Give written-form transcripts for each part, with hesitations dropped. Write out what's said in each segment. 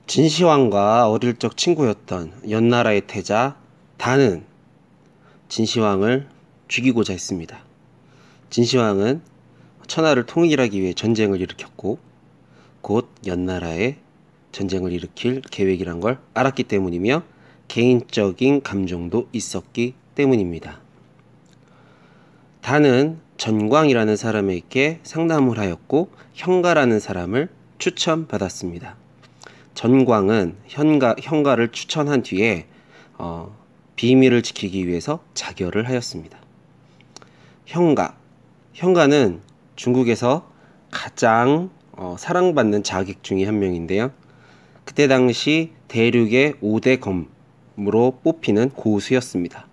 진시황과 어릴 적 친구였던 연나라의 태자 단은 진시황을 죽이고자 했습니다. 진시황은 천하를 통일하기 위해 전쟁을 일으켰고 곧 연나라에 전쟁을 일으킬 계획이란 걸 알았기 때문이며 개인적인 감정도 있었기 때문입니다. 단은 전광이라는 사람에게 상담을 하였고 현가라는 사람을 추천받았습니다. 전광은 현가를 추천한 뒤에 비밀을 지키기 위해서 자결을 하였습니다. 현가는 중국에서 가장 사랑받는 자객 중에 한 명인데요. 그때 당시 대륙의 5대 검으로 뽑히는 고수였습니다.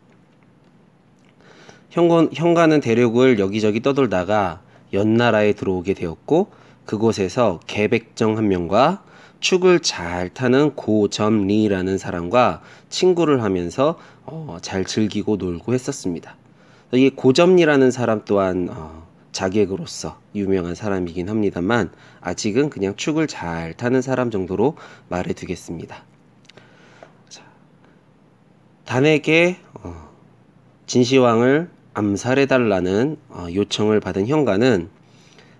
현가는 대륙을 여기저기 떠돌다가 연나라에 들어오게 되었고 그곳에서 개백정 한 명과 축을 잘 타는 고점리라는 사람과 친구를 하면서 잘 즐기고 놀고 했었습니다. 이 고점리라는 사람 또한 자객으로서 유명한 사람이긴 합니다만 아직은 그냥 축을 잘 타는 사람 정도로 말해두겠습니다. 단에게 진시황을 암살해달라는 요청을 받은 현가는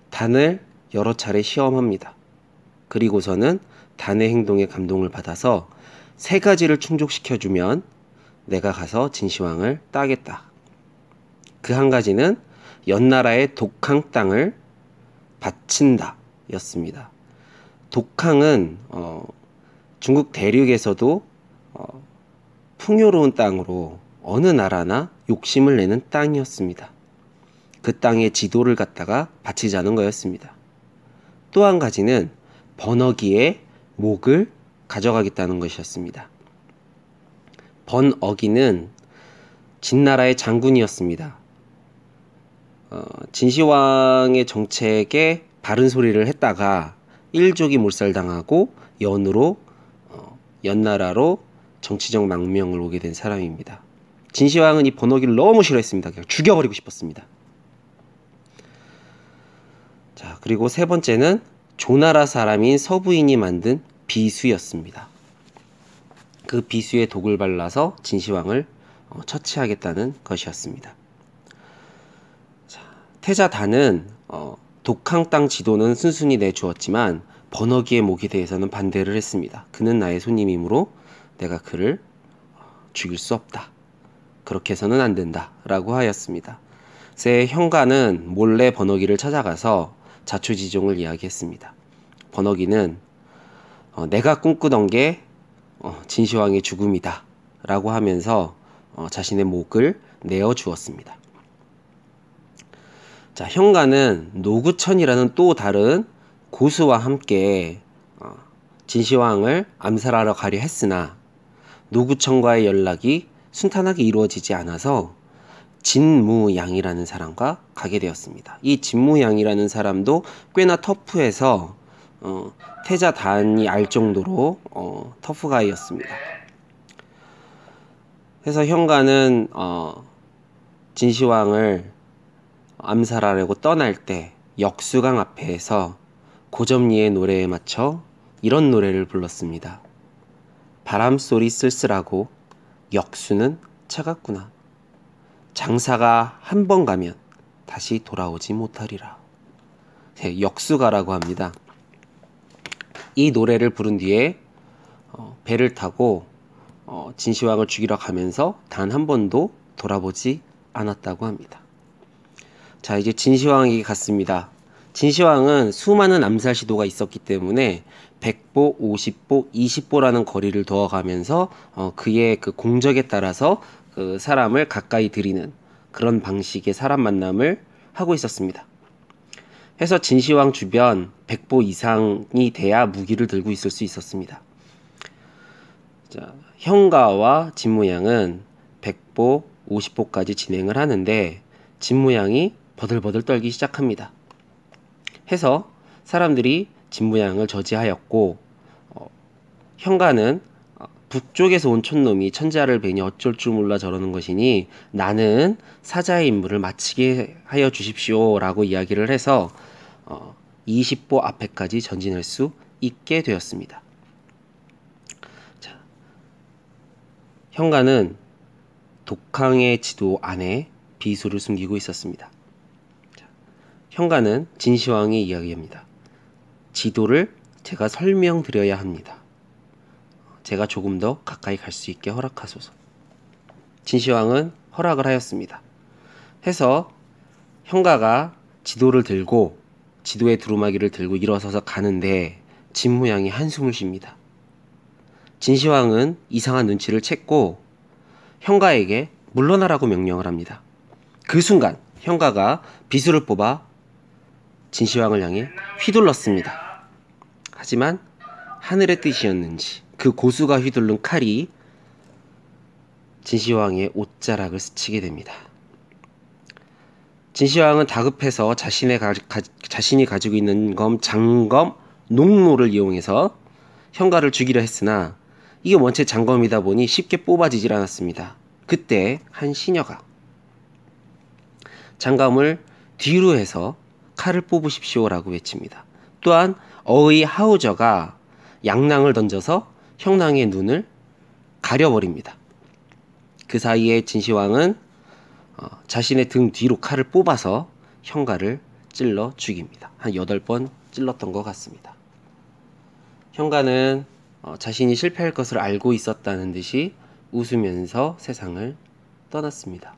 단을 여러 차례 시험합니다. 그리고서는 단의 행동에 감동을 받아서 3가지를 충족시켜주면 내가 가서 진시황을 따겠다. 그 한 가지는 연나라의 독항 땅을 바친다 였습니다. 독항은 중국 대륙에서도 풍요로운 땅으로 어느 나라나 욕심을 내는 땅이었습니다. 그 땅의 지도를 갖다가 바치자는 거였습니다. 또 한 가지는 번어기의 목을 가져가겠다는 것이었습니다. 번어기는 진나라의 장군이었습니다. 진시황의 정책에 바른 소리를 했다가 일족이 몰살당하고 연으로 연나라로 정치적 망명을 오게 된 사람입니다. 진시황은 이 번어기를 너무 싫어했습니다. 그냥 죽여버리고 싶었습니다. 자, 그리고 3번째는 조나라 사람인 서부인이 만든 비수였습니다. 그 비수에 독을 발라서 진시황을 처치하겠다는 것이었습니다. 자, 태자 단은 독항 땅 지도는 순순히 내주었지만 번어기의 목에 대해서는 반대를 했습니다. 그는 나의 손님이므로 내가 그를 죽일 수 없다. 그렇게 해서는 안 된다 라고 하였습니다. 그래서 현가는 몰래 번어기를 찾아가서 자초지종을 이야기했습니다. 번어기는 내가 꿈꾸던 게 진시황의 죽음이다 라고 하면서 자신의 목을 내어주었습니다. 자, 현가는 노구천이라는 또 다른 고수와 함께 진시황을 암살하러 가려 했으나 노구천과의 연락이 순탄하게 이루어지지 않아서 진무양이라는 사람과 가게 되었습니다. 이 진무양이라는 사람도 꽤나 터프해서 태자 단이 알 정도로 터프가이였습니다. 그래서 현가는 진시황을 암살하려고 떠날 때 역수강 앞에서 고점리의 노래에 맞춰 이런 노래를 불렀습니다. 바람소리 쓸쓸하고 역수는 차갑구나. 장사가 한 번 가면 다시 돌아오지 못하리라. 역수가라고 합니다. 이 노래를 부른 뒤에 배를 타고 진시황을 죽이러 가면서 단 한 번도 돌아보지 않았다고 합니다. 자, 이제 진시황에게 갔습니다. 진시황은 수많은 암살 시도가 있었기 때문에 100보, 50보, 20보라는 거리를 두어가면서 그의 그 공적에 따라서 그 사람을 가까이 들이는 그런 방식의 사람 만남을 하고 있었습니다. 해서 진시황 주변 100보 이상이 돼야 무기를 들고 있을 수 있었습니다. 자, 현가와 진무양은 100보, 50보까지 진행을 하는데 진무양이 버들버들 떨기 시작합니다. 해서 사람들이 진무양을 저지하였고 현가는 북쪽에서 온 촌놈이 천자를 뵈니 어쩔 줄 몰라 저러는 것이니 나는 사자의 임무를 마치게 하여 주십시오 라고 이야기를 해서 20보 앞에까지 전진할 수 있게 되었습니다. 현가는 독항의 지도 안에 비수를 숨기고 있었습니다. 현가는 진시황에 이야기합니다. 지도를 제가 설명드려야 합니다. 제가 조금 더 가까이 갈 수 있게 허락하소서. 진시황은 허락을 하였습니다. 해서 현가가 지도를 들고 지도의 두루마기를 들고 일어서서 가는데 진무양이 한숨을 쉽니다. 진시황은 이상한 눈치를 챘고 현가에게 물러나라고 명령을 합니다. 그 순간 현가가 비수를 뽑아 진시황을 향해 휘둘렀습니다. 하지만 하늘의 뜻이었는지 그 고수가 휘둘른 칼이 진시황의 옷자락을 스치게 됩니다. 진시황은 다급해서 자신이 가지고 있는 장검 농로를 이용해서 현가를 죽이려 했으나 이게 원체 장검이다 보니 쉽게 뽑아지질 않았습니다. 그때 한 시녀가 장검을 뒤로 해서 칼을 뽑으십시오라고 외칩니다. 또한 어의 하우저가 양낭을 던져서 현랑의 눈을 가려버립니다. 그 사이에 진시황은 자신의 등 뒤로 칼을 뽑아서 현가를 찔러 죽입니다. 한 8번 찔렀던 것 같습니다. 현가는 자신이 실패할 것을 알고 있었다는 듯이 웃으면서 세상을 떠났습니다.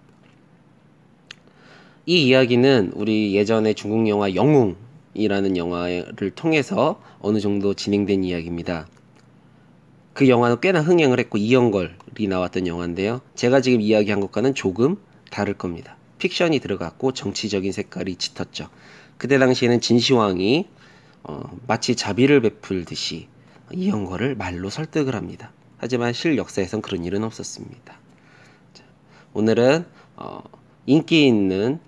이 이야기는 우리 예전에 중국 영화 영웅이라는 영화를 통해서 어느 정도 진행된 이야기입니다. 그 영화는 꽤나 흥행을 했고 이영걸이 나왔던 영화인데요. 제가 지금 이야기한 것과는 조금 다를 겁니다. 픽션이 들어갔고 정치적인 색깔이 짙었죠. 그때 당시에는 진시황이 마치 자비를 베풀듯이 이영걸을 말로 설득을 합니다. 하지만 실역사에선 그런 일은 없었습니다. 자, 오늘은 인기 있는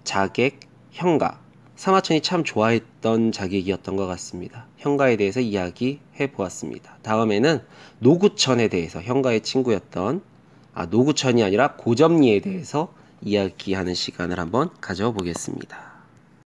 자객 현가, 사마천이 참 좋아했던 자객이었던 것 같습니다. 현가에 대해서 이야기해 보았습니다. 다음에는 노구천에 대해서 현가의 친구였던 노구천이 아니라 고점리에 대해서 이야기하는 시간을 한번 가져보겠습니다.